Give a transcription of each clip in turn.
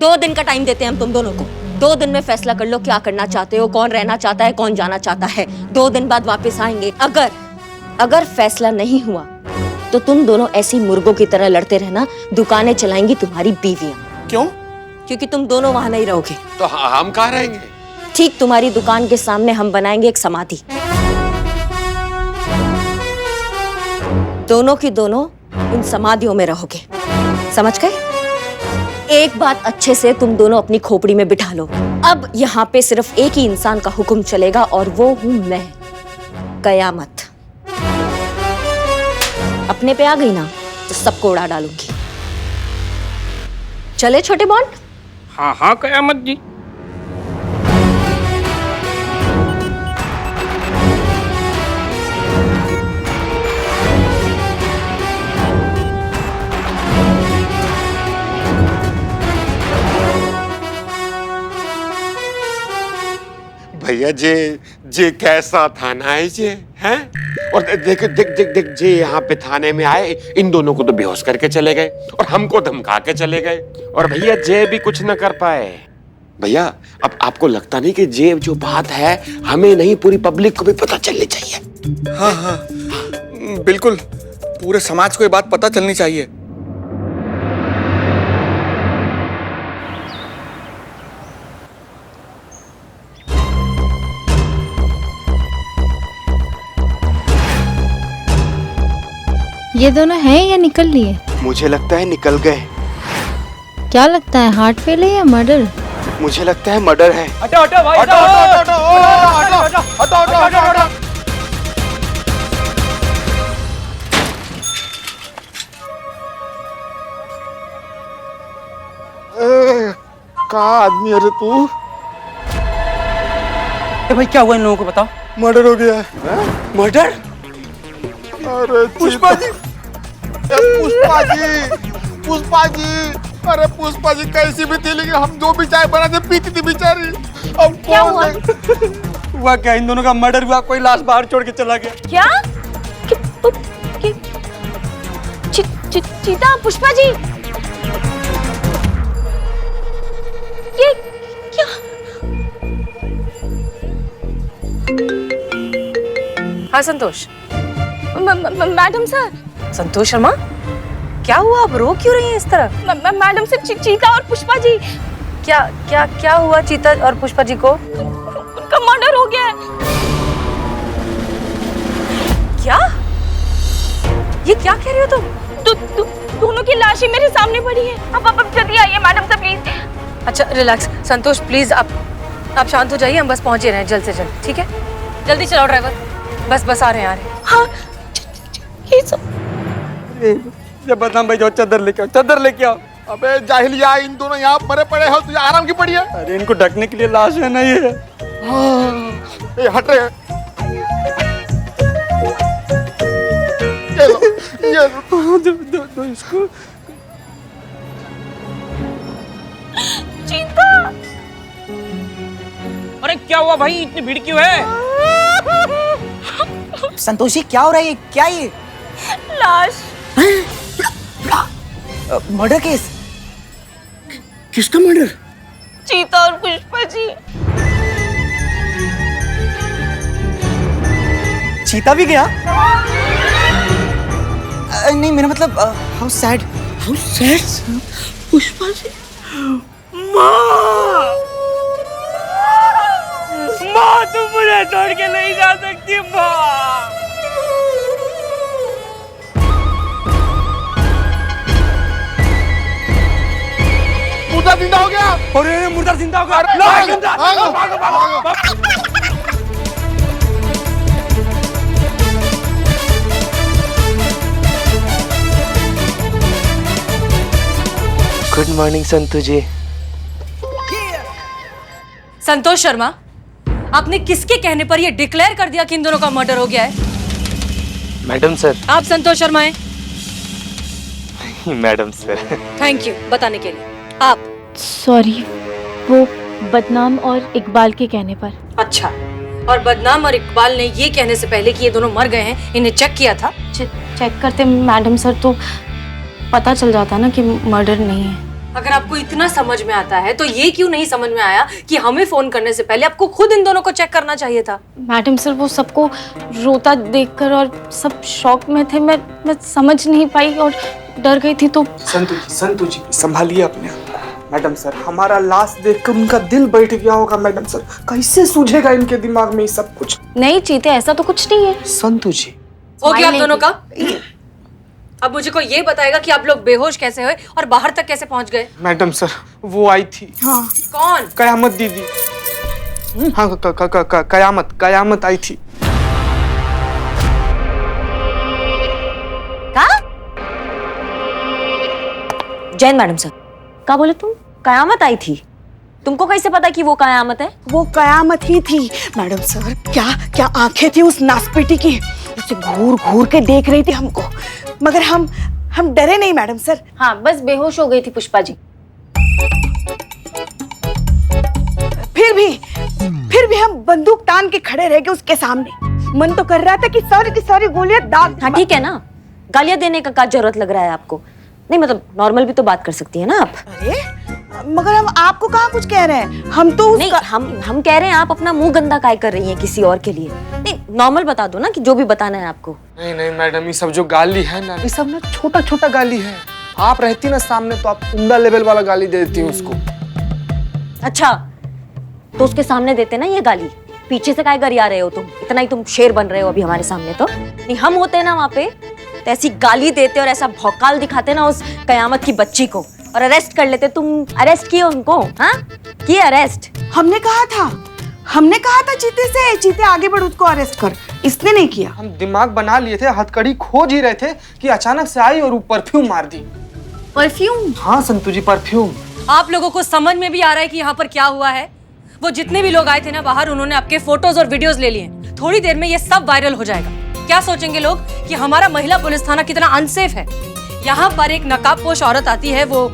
2 दिन का टाइम देते हैं हम तुम दोनों को। 2 दिन में फैसला कर लो क्या करना चाहते हो, कौन रहना चाहता है, कौन जाना चाहता है। 2 दिन बाद वापस आएंगे। अगर फैसला नहीं हुआ तो तुम दोनों ऐसी मुर्गों की तरह लड़ते रहना, दुकानें चलाएंगी तुम्हारी बीवियां। क्यों? क्योंकि तुम दोनों वहां नहीं रहोगे। तो हम कहाँ रहेंगे? ठीक तुम्हारी दुकान के सामने हम बनाएंगे एक समाधि। दोनों की दोनों उन समाधियों में रहोगे, समझ गए? एक बात अच्छे से तुम दोनों अपनी खोपड़ी में बिठा लो। अब यहाँ पे सिर्फ एक ही इंसान का हुक्म चलेगा और वो हूं मैं, कयामत। अपने पे आ गई ना तो सबको उड़ा डालूंगी। चले छोटे बॉन्ड? हाँ हाँ कयामत जी। भैया जे कैसा थाना है जे, हैं? और देख देख देख देख जे यहाँ पे थाने में आए, इन दोनों को तो बेहोश करके चले गए और हमको धमका के चले गए। और भैया जे भी कुछ न कर पाए। भैया अब आपको लगता नहीं कि जे जो बात है हमें नहीं पूरी पब्लिक को भी पता चलनी चाहिए? हाँ हाँ बिल्कुल, पूरे समाज को ये बात पता चलनी चाहिए। ये दोनों हैं या निकल लिए? मुझे लगता है निकल गए। क्या लगता है, हार्ट फेल है या मर्डर? मुझे लगता है मर्डर है। हटो हटो भाई, हटो हटो हटो हटो हटो हटो हटो। का आदमी अरे तू? भाई क्या हुआ इन लोगों को बताओ। मर्डर हो गया है। मर्डर? अरे पुष्पा जी, पुष्पा जी, पुष्पा जी, अरे पुष्पा जी कैसी भी थी, लेकिन हम जो भी चाय बनाते पीती थी बेचारी। अब क्या हुआ? हुआ क्या, इन दोनों का मर्डर हुआ, कोई लाश बाहर छोड़ के चला गया। क्या? चीता, पुष्पा जी, ये क्या? हाँ संतोष। Madam sir. संतोष शर्मा, क्या हुआ, आप रो क्यों रही हैं इस तरह? मैडम सर, चीता और पुष्पा जी। क्या क्या क्या हुआ चीता और पुष्पा जी को? उनका मर्डर हो गया है। क्या? ये क्या कह रही हो तुम? दोनों की लाशें मेरे सामने पड़ी है। अब जल्दी आइए मैडम सर प्लीज। अच्छा रिलैक्स संतोष, प्लीज आप शांत हो जाइए, हम बस पहुंचे रहे हैं जल्द से जल्द, ठीक है? जल्दी चलाओ ड्राइवर, बस आ रहे हैं। हाँ ये सब जब बदनाम भाई जाओ, चादर लेके आओ, चादर लेके आओ। अबे जाहिलिया, इन दोनों यहाँ मरे पड़े हो, तुझे आराम की पड़ी है। अरे इनको ढकने के लिए लाश है ना ये। ए, हट रहे। ये लो। दो इसको। चीता। अरे क्या हुआ भाई, इतनी भीड़ क्यों है? संतोषी क्या हो रहा है, क्या ये? लाश। Murder case? किसका मर्डर? चीता और पुष्पा जी। चीता भी गया? नहीं मेरा मतलब how sad. How sad. Pushpa ji. माँ तुम मुझे छोड़ के नहीं जा सकती माँ। मुर्दा जिंदा हो गया। अरे मुर्दा जिंदा हो गया। गुड मॉर्निंग संतू जी। संतोष शर्मा, आपने किसके कहने पर यह डिक्लेयर कर दिया कि इन दोनों का मर्डर हो गया है? Madam sir. आप संतोष शर्मा हैं? Madam sir. थैंक यू बताने के लिए। आप? सॉरी, वो बदनाम और इकबाल के कहने पर। अच्छा, और बदनाम और इकबाल ने ये कहने से पहले कि ये दोनों मर गए हैं, इन्हें चेक किया था? चेक करते मैडम सर तो पता चल जाता ना कि मर्डर नहीं है। अगर आपको इतना समझ में आता है तो ये क्यों नहीं समझ में आया कि हमें फोन करने से पहले आपको खुद इन दोनों को चेक करना चाहिए था। मैडम सर, वो सबको रोता देखकर और सब शॉक में थे, मैं समझ नहीं पाई और डर गई थी। तो संतु जी संभालिए अपने आप को। मैडम सर, हमारा लाश देखकर उनका दिल बैठ गया होगा। मैडम सर, कैसे सूझेगा इनके दिमाग में ये सब कुछ? नहीं चीते, ऐसा तो कुछ नहीं है। संतु जी, हो गया आप दोनों का? अब मुझे को ये बताएगा कि आप लोग बेहोश कैसे हुए और बाहर तक कैसे पहुंच गए? मैडम सर, वो आई थी। हाँ। कौन? कयामत दीदी। हाँ, कयामत आई थी। जैन मैडम सर, क्या बोले तुम? कयामत आई थी? तुमको कैसे पता कि वो कयामत है? वो कयामत ही थी मैडम सर। क्या क्या आंखें थी उस नासपेटी की, उसे घूर घूर के देख रही थी हमको, मगर हम डरे नहीं मैडम सर। हाँ, बस बेहोश हो गई थी पुष्पा जी। फिर भी हम बंदूक तान के खड़े रह गए उसके सामने। मन तो कर रहा था कि सारी की सारी गोलियां दाग। हाँ ठीक है ना, गालियां देने का क्या जरूरत लग रहा है आपको? नहीं मतलब नॉर्मल भी तो बात कर सकती है ना आप। अरे मगर हम आपको कहाँ कुछ कह रहे हैं, हम तो नहीं, हम कह रहे हैं आप अपना मुंह गंदा काय कर रही हैं किसी और के लिए। नहीं, नॉर्मल बता दो ना कि जो भी बताना है आपको। नहीं मैडम, ये सब जो गाली है ना, ये सब ना छोटा छोटा गाली है। आप रहती ना सामने तो आप उम्दा लेवल वाला गाली दे देती उसको। अच्छा, तो उसके सामने देते ना ये गाली, पीछे से काय गरिया रहे हो तुम? इतना ही तुम शेर बन रहे हो अभी हमारे सामने। तो नहीं, हम होते ना वहाँ पे तो ऐसी गाली देते और ऐसा भौकाल दिखाते ना उस कयामत की बच्ची को और अरेस्ट कर लेते। तुम अरेस्ट किए उनको? हाँ किए अरेस्ट? हमने कहा था चीते आगे बढ़, उसको अरेस्ट कर। इसने नहीं किया। हम दिमाग बना लिए थे, हथकड़ी खोज ही रहे थे कि अचानक से आई और वो परफ्यूम मार दी। परफ्यूम? हाँ संतु जी, परफ्यूम। आप लोगों को समझ में भी आ रहा है कि यहाँ पर क्या हुआ है? वो जितने भी लोग आए थे ना बाहर, उन्होंने आपके फोटोज और वीडियोस ले लिए। थोड़ी देर में ये सब वायरल हो जाएगा। क्या सोचेंगे लोग कि हमारा महिला पुलिस थाना कितना अनसेफ है। यहाँ पर एक नकाबपोश औरत आती है, वो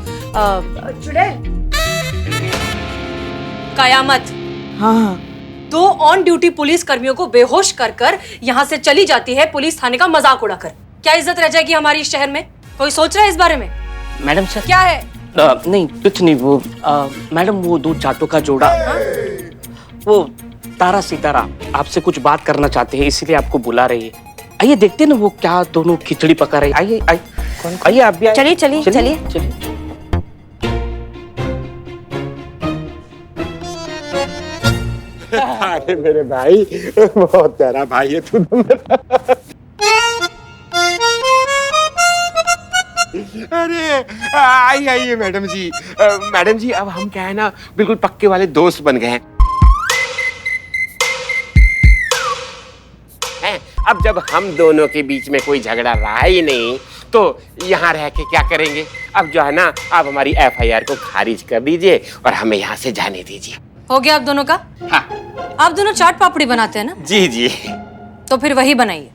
कयामत। हाँ। दो ऑन ड्यूटी पुलिस कर्मियों को बेहोश कर यहाँ से चली जाती है पुलिस थाने का मजाक उड़ाकर। क्या इज्जत रह जाएगी हमारी इस शहर में? कोई सोच रहा है इस बारे में? मैडम सर, क्या है? नहीं कुछ नहीं। वो मैडम, वो दो चाटों का जोड़ा, वो तारा सितारा आपसे कुछ बात करना चाहते हैं, इसीलिए आपको बुला रही है। आइए देखते हैं ना वो क्या दोनों खिचड़ी पका रहे। आइए आइए आप भी। चलिए। अरे मेरे भाई, बहुत प्यारा भाई है तू तो मेरा। अरे आइए मैडम जी। मैडम जी, अब हम क्या है ना, बिल्कुल पक्के वाले दोस्त बन गए हैं। अब जब हम दोनों के बीच में कोई झगड़ा रहा ही नहीं तो यहाँ रह के क्या करेंगे? अब जो है ना, आप हमारी FIR को खारिज कर दीजिए और हमें यहाँ से जाने दीजिए। हो गया आप दोनों का? हाँ। आप दोनों चाट पापड़ी बनाते हैं ना? जी। तो फिर वही बनाइए।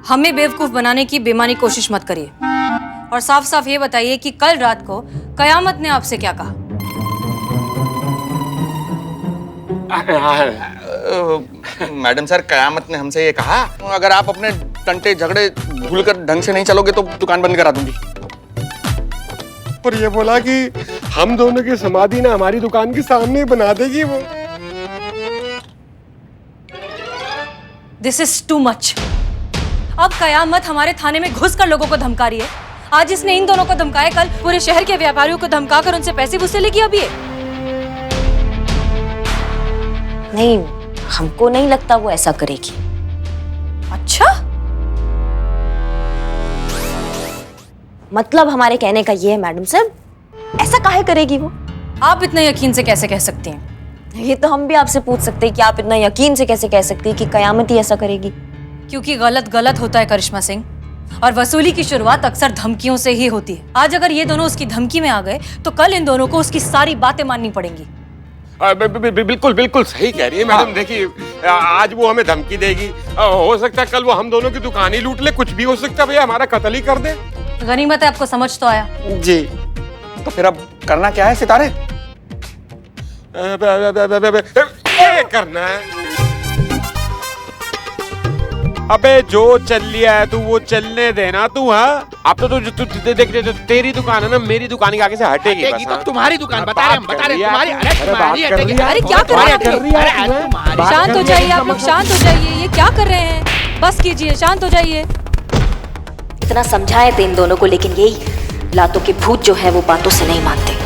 हमें बेवकूफ बनाने की बेमानी कोशिश मत करिए और साफ साफ ये बताइए कि कल रात को कयामत ने आपसे क्या कहा? मैडम सर, कयामत ने हमसे ये कहा, अगर आप अपने टंटे झगड़े भूलकर ढंग से नहीं चलोगे तो दुकान बंद करा दूंगी। और ये बोला कि हम दोनों की समाधि ना हमारी दुकान के सामने बना देगी वो। This is too much. अब कयामत हमारे थाने में घुसकर लोगों को धमका रही है। आज इसने इन दोनों को धमकाया, कल पूरे शहर के व्यापारियों को धमकाकर उनसे पैसे वसूलेगी। अब ये नहीं, हमको नहीं लगता वो ऐसा करेगी। अच्छा, मतलब हमारे कहने का ये है मैडम साहब, ऐसा काहे करेगी वो? आप इतना यकीन से कैसे कह सकती हैं? ये तो हम भी आपसे पूछ सकते हैं कि आप इतना यकीन से कैसे कह सकती हैं कि कयामत ही ऐसा करेगी? क्योंकि गलत होता है करिश्मा सिंह, और वसूली की शुरुआत अक्सर धमकियों से ही होती है। आज अगर ये दोनों उसकी धमकी में आ गए तो कल इन दोनों को उसकी सारी बातें माननी पड़ेंगी। बिल्कुल सही कह रही है मैडम। देखिए, आज वो हमें धमकी देगी, हो सकता है कल वो हम दोनों की दुकान ही लूट ले, कुछ भी हो सकता है। भैया हमारा कत्ल ही कर दे। गनीमत है आपको समझ तो आया। जी, तो फिर अब करना क्या है सितारे? ये करना है। अबे जो चल लिया है तू वो चलने देना तू। हाँ अब तो तू देख तेरी दुकान है ना, मेरी दुकान के आगे से हटेगी बस। तो तुम्हारी दुकान बता रहे हम, बता रहे तुम्हारी। अरे तुम्हारी हटेगी। अरे क्या कर रहे हैं आप लोग? शांत हो जाइए आप लोग, शांत हो जाइए। ये क्या कर रहे हैं? बस कीजिए, शांत हो जाइए। इतना समझाए थे इन दोनों को, लेकिन यही लातों के भूत जो है वो बातों से नहीं मानते।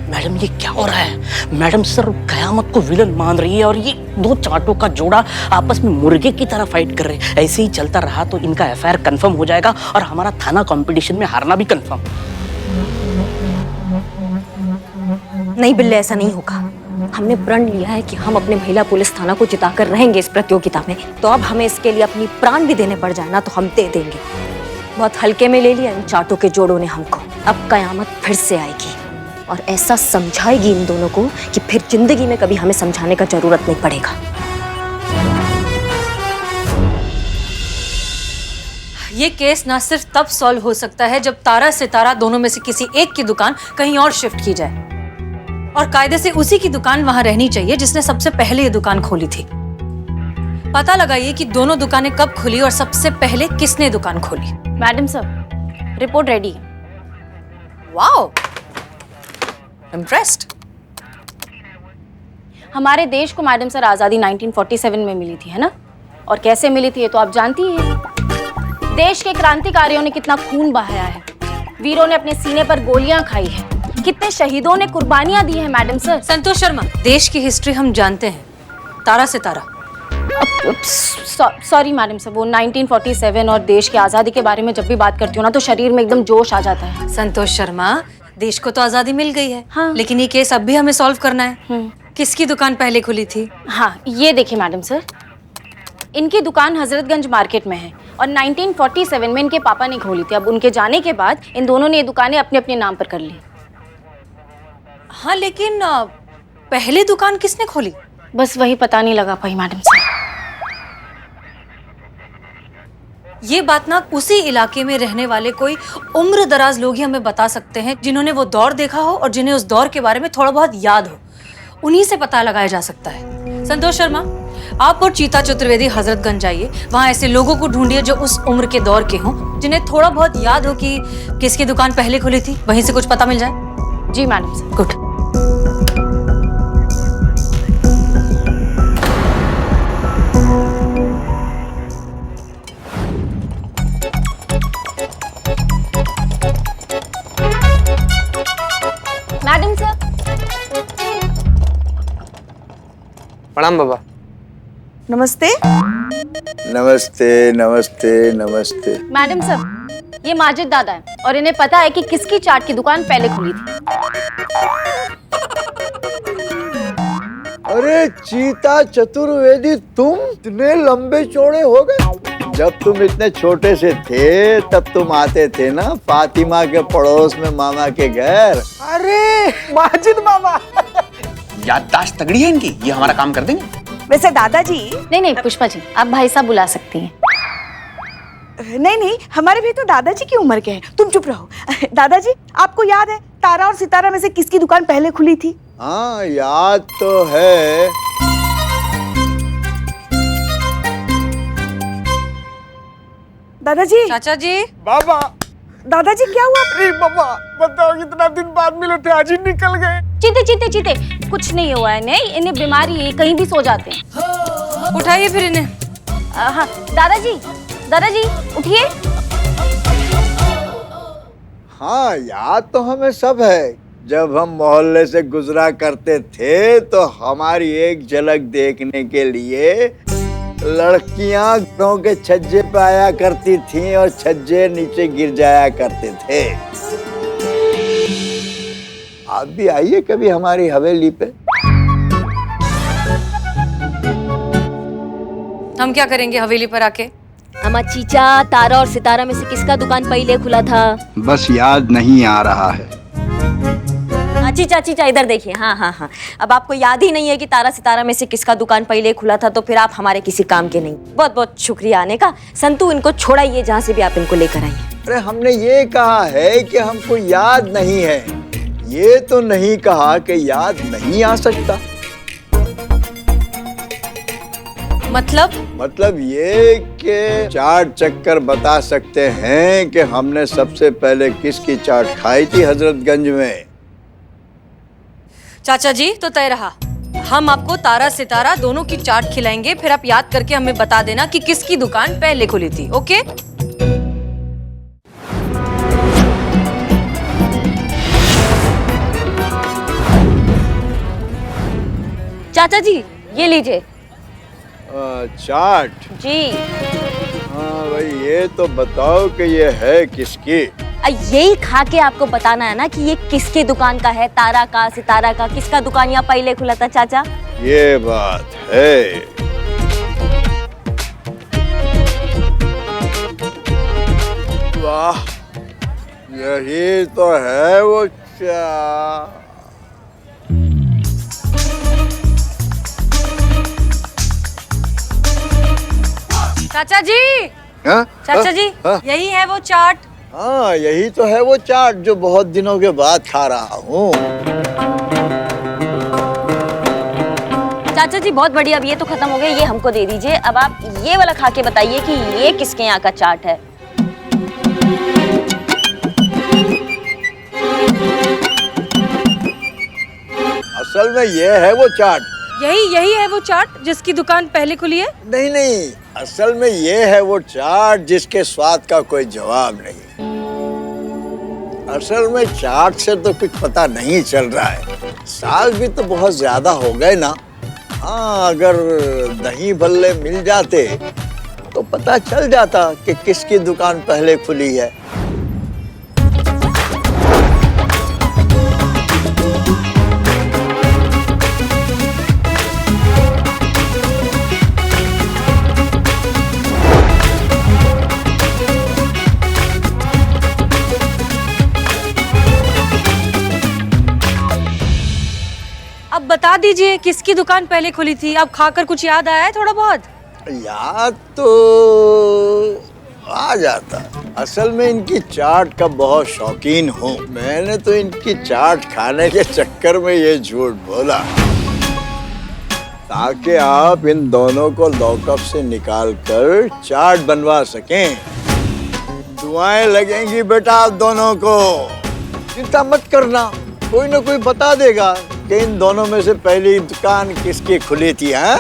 मैडम ये क्या हो रहा है? मैडम सर कयामत को विलन मान रही है और ये दो चाटों का जोड़ा आपस में मुर्गे की तरह फाइट कर रहे हैं। ऐसे ही चलता रहा तो इनका एफआईआर कंफर्म हो जाएगा और हमारा थाना कंपटीशन में हारना भी कंफर्म। नहीं बिल्ले, ऐसा नहीं होगा। हमने प्रण लिया है कि हम अपने महिला पुलिस थाना को जिताकर रहेंगे इस प्रतियोगिता में, तो अब हमें इसके लिए अपनी प्राण भी देने पड़ जाए ना तो हम दे देंगे। बहुत हल्के में ले लिया इन चाटों के जोड़ों ने हमको। अब कयामत फिर से आएगी और ऐसा समझाएगी इन दोनों को कि फिर जिंदगी में कभी हमें समझाने का जरूरत नहीं पड़ेगा। ये केस ना सिर्फ तब सॉल्व हो सकता है जब तारा सितारा दोनों में से किसी एक की दुकान कहीं और शिफ्ट की जाए, और कायदे से उसी की दुकान वहां रहनी चाहिए जिसने सबसे पहले ये दुकान खोली थी। पता लगाइए कि दोनों दुकानें कब खुली और सबसे पहले किसने दुकान खोली। मैडम सर, रिपोर्ट रेडी है। Wow, impressed. हमारे देश को मैडम सर आज़ादी 1947 में मिली थी, है ना? और कैसे मिली थी ये तो आप जानती ही हैं। देश के क्रांतिकारियों ने कितना खून बहाया है, वीरों ने अपने सीने पर गोलियां खाई है, कितने शहीदों ने कुर्बानियां दी है मैडम सर। संतोष शर्मा, देश की हिस्ट्री हम जानते हैं। तारा सितारा। सॉरी मैडम सर, वो 1947 और देश की आज़ादी के बारे में जब भी बात करती हूँ ना तो शरीर में एकदम जोश आ जाता है। संतोष शर्मा, देश को तो आजादी मिल गई है, हाँ। लेकिन ये केस अब भी हमें सॉल्व करना है। किसकी दुकान पहले खुली थी? हाँ, ये देखिए मैडम सर, इनकी दुकान हजरतगंज मार्केट में है और 1947 में इनके पापा ने खोली थी। अब उनके जाने के बाद इन दोनों ने ये दुकानें अपने अपने नाम पर कर ली। हाँ, लेकिन पहले दुकान किसने खोली? बस वही पता नहीं लगा पाई मैडम सर। ये बात ना उसी इलाके में रहने वाले कोई उम्र दराज लोग ही हमें बता सकते हैं, जिन्होंने वो दौर देखा हो और जिन्हें उस दौर के बारे में थोड़ा बहुत याद हो। उन्हीं से पता लगाया जा सकता है। संतोष शर्मा, आप और चीता चतुर्वेदी हजरतगंज जाइए, वहाँ ऐसे लोगों को ढूंढिए जो उस उम्र के दौर के हों, जिन्हें थोड़ा बहुत याद हो कि किसकी दुकान पहले खुली थी, वहीं से कुछ पता मिल जाए। जी madam sir. Good. Madam sir. प्रणाम बाबा। नमस्ते। नमस्ते नमस्ते नमस्ते। मैडम सर, ये माजिद दादा है और इन्हें पता है कि किसकी चाट की दुकान पहले खुली थी। अरे चीता चतुर्वेदी, तुम इतने लंबे चौड़े हो गए। जब तुम इतने छोटे से थे तब तुम आते थे ना फातिमा के पड़ोस में मामा के घर। अरे माजिद मामा, याददाश्त तगड़ी है इनकी, ये हमारा काम कर देंगे। वैसे दादाजी। नहीं नहीं पुष्पा जी, आप भाई साहब बुला सकती हैं। नहीं नहीं, हमारे भी तो दादाजी की उम्र के हैं। तुम चुप रहो। दादाजी, आपको याद है तारा और सितारा में से किसकी दुकान पहले खुली थी? हाँ याद तो है। दादाजी। चाचा जी। बाबा। दादाजी क्या हुआ? अरे बाबा, बताओ कितना दिन बाद मिले थे, आज ही निकल गए। चीते चीते चीते, कुछ नहीं हुआ है। नहीं, इन्हें बीमारी है, कहीं भी सो जाते हैं। उठाइए फिर इन्हें। हाँ, दादाजी दादाजी उठिए। हाँ याद तो हमें सब है, जब हम मोहल्ले से गुजरा करते थे तो हमारी एक झलक देखने के लिए लड़कियां घरों के छज्जे पे आया करती थीं और छज्जे नीचे गिर जाया करते थे। आप भी आइए कभी हमारी हवेली पे। हम क्या करेंगे हवेली पर आके? अम्मा चीचा, तारा और सितारा में से किसका दुकान पहले खुला था? बस याद नहीं आ रहा है। चीचा चीचा इधर देखिए। हाँ हाँ हाँ, अब आपको याद ही नहीं है कि तारा सितारा में से किसका दुकान पहले खुला था, तो फिर आप हमारे किसी काम के नहीं। बहुत बहुत शुक्रिया आने का। संतू, इनको छोड़ाइए, जहाँ से भी आप इनको लेकर आइए। अरे हमने ये कहा है कि हमको याद नहीं है, ये तो नहीं कहा कि याद नहीं आ सकता। मतलब ये कि चाट चक्कर बता सकते हैं कि हमने सबसे पहले किसकी चाट खाई थी हजरतगंज में। चाचा जी तो तय रहा, हम आपको तारा सितारा दोनों की चाट खिलाएंगे, फिर आप याद करके हमें बता देना कि किसकी दुकान पहले खुली थी। ओके? चाचा जी ये लीजिए। चाट? जी। हाँ भाई, ये तो बताओ कि ये है किसकी। यही खा के आपको बताना है ना कि ये किसकी दुकान का है, तारा का, सितारा का, किसका दुकान यहाँ पहले खुला था चाचा? ये बात है। वाह, यही तो है वो चाचा जी। हाँ? चाचा जी, हाँ? यही है वो चाट। हाँ, यही तो है वो चाट जो बहुत दिनों के बाद खा रहा हूँ। चाचा जी बहुत बढ़िया, अब ये तो खत्म हो गया, ये हमको दे दीजिए। अब आप ये वाला खा के बताइए कि ये किसके यहाँ का चाट है। असल में ये है वो चाट। यही है वो चाट जिसकी दुकान पहले खुली है? नहीं नहीं, असल में ये है वो चाट जिसके स्वाद का कोई जवाब नहीं। असल में चाट से तो कुछ पता नहीं चल रहा है, साल भी तो बहुत ज्यादा हो गए ना। हाँ, अगर दही भल्ले मिल जाते तो पता चल जाता कि किसकी दुकान पहले खुली है। अब बता दीजिए किसकी दुकान पहले खुली थी। अब खाकर कुछ याद आया है थोड़ा बहुत? याद तो आ जाता। असल में इनकी चाट का बहुत शौकीन हूँ। मैंने तो इनकी चाट खाने के चक्कर में ये झूठ बोला ताकि आप इन दोनों को लॉकअप से निकालकर चाट बनवा सकें। दुआएं लगेंगी बेटा आप दोनों को, चिंता मत करना, कोई ना कोई बता देगा कि इन दोनों में से पहली दुकान किसकी खुली थी। हाँ,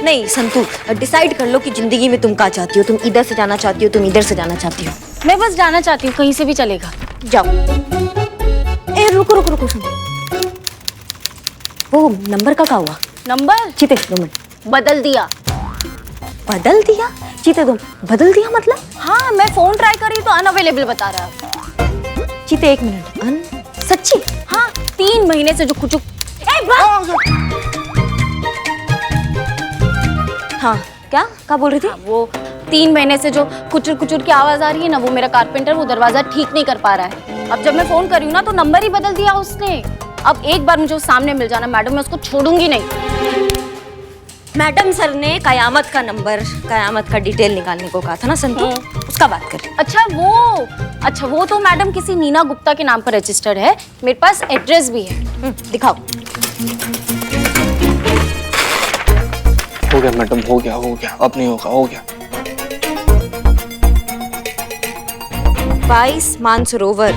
नहीं संतू, डिसाइड कर लो कि जिंदगी में तुम क्या चाहती हो। तुम इधर से जाना चाहती हो, तुम इधर से जाना चाहती हो? मैं बस जाना चाहती हूँ, कहीं से भी चलेगा। जाओ। ए रुको रुको रुको, सुनो, वो नंबर का क्या हुआ? नंबर चीते नंबर बदल दिया। बदल दिया? चीते तुम बदल दिया मतलब? हाँ, मैं फोन ट्राई कर रही तो अनअवेलेबल बता रहा है। चीते एक मिनट, सच्ची? हाँ, 3 महीने से जो कुछ हाँ, क्या बोल रही थी? वो 3 महीने से जो कुचुर कुचुर की आवाज आ रही है ना, वो मेरा कारपेंटर वो दरवाजा ठीक नहीं कर पा रहा है। अब जब मैं फोन कर रही हूँ ना तो नंबर ही बदल दिया उसने। अब एक बार मुझे सामने मिल जाना मैडम, मैं उसको छोड़ूंगी नहीं। मैडम सर ने कयामत का नंबर, कयामत का डिटेल निकालने को कहा था ना संतू, उसका बात कर रही। अच्छा वो तो मैडम किसी नीना गुप्ता के नाम पर रजिस्टर्ड है। मेरे पास एड्रेस भी है। दिखाओ। हो गया मैडम, हो गया, अब नहीं होगा, हो गया। 22 मानसरोवर।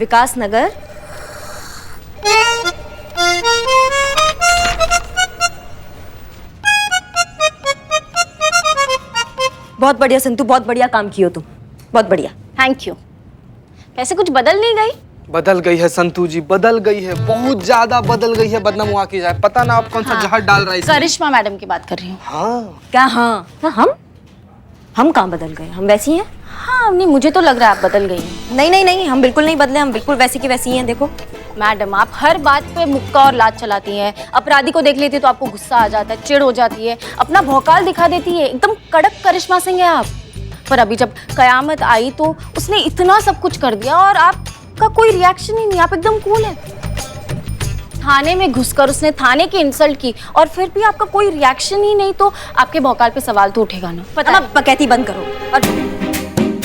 विकास नगर। बहुत बढ़िया संतू, बहुत बढ़िया काम कियो तुम, बहुत बढ़िया। Thank you. वैसे कुछ बदल नहीं गई? बदल गई है संतू जी, बदल गई है, बहुत ज्यादा बदल गई है। बदनाम हुआ की जाए, पता ना आप कौन सा जहर डाल रहे हैं। करिश्मा मैडम की बात कर रही हूँ। हाँ क्या? हाँ, हम कहाँ बदल गए? हम वैसी हैं। हाँ नहीं, मुझे तो लग रहा है आप बदल गई हैं। नहीं, हम बिल्कुल नहीं बदले, हम बिल्कुल वैसी की वैसी हैं। देखो मैडम, आप हर बात पे मुक्का और लात चलाती हैं। अपराधी को देख लेती है तो आपको गुस्सा आ जाता है, चिढ़ हो जाती है, अपना भौकाल दिखा देती है। एकदम कड़क करिश्मा सिंह है आप। पर अभी जब कयामत आई तो उसने इतना सब कुछ कर दिया और आपका कोई रिएक्शन ही नहीं, आप एकदम कूल है। थाने में घुसकर उसने थाने की इंसल्ट की और फिर भी आपका कोई रिएक्शन ही नहीं, तो आपके भौकाल पे सवाल तो उठेगा ना। पता ना, बकैती बंद करो। और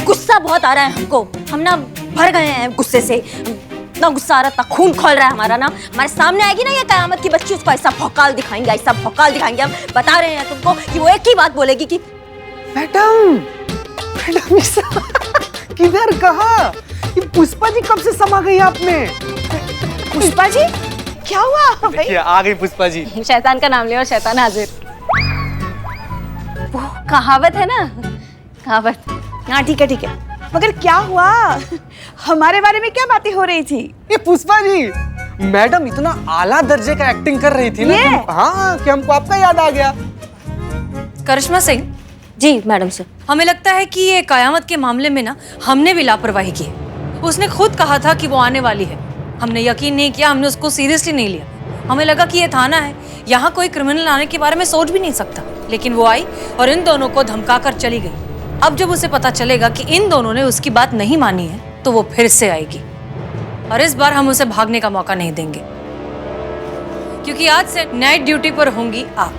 गुस्सा बहुत आ रहा है हमको, हम ना भर गए हैं गुस्से से। इतना गुस्सा आ रहा था, खून खोल रहा है हमारा ना। हमारे सामने आएगी ना ये कयामत की बच्ची, उसको ऐसा भौकाल दिखाएंगे, ऐसा भौकाल दिखाएंगे। हम बता रहे हैं तुमको कि वो एक ही बात बोलेगी कि मैडम किधर, कहाँ? ये पुष्पा जी कब से समा गई आप में? पुष्पा जी, क्या हुआ भाई? आ गई पुष्पा जी। शैतान का नाम लिया और शैतान हाजिर। वो कहावत है ना, कहावत। हाँ ठीक है, मगर क्या हुआ? हमारे बारे में क्या बातें हो रही थी? ये पुष्पा जी, मैडम इतना आला दर्जे का एक्टिंग कर रही थी ना हाँ, कि हमको आपका याद आ गया। करिश्मा सिंह जी मैडम सर, हमें लगता है कि ये कयामत के मामले में ना हमने भी लापरवाही की है। उसने खुद कहा था कि वो आने वाली है, हमने यकीन नहीं किया, हमने उसको सीरियसली नहीं लिया। हमें लगा कि ये थाना है, यहाँ कोई क्रिमिनल आने के बारे में सोच भी नहीं सकता। लेकिन वो आई और इन दोनों को धमका कर चली गई। अब जब उसे पता चलेगा कि इन दोनों ने उसकी बात नहीं मानी है तो वो फिर से आएगी, और इस बार हम उसे भागने का मौका नहीं देंगे, क्योंकि आज से नाइट ड्यूटी पर होंगी आप।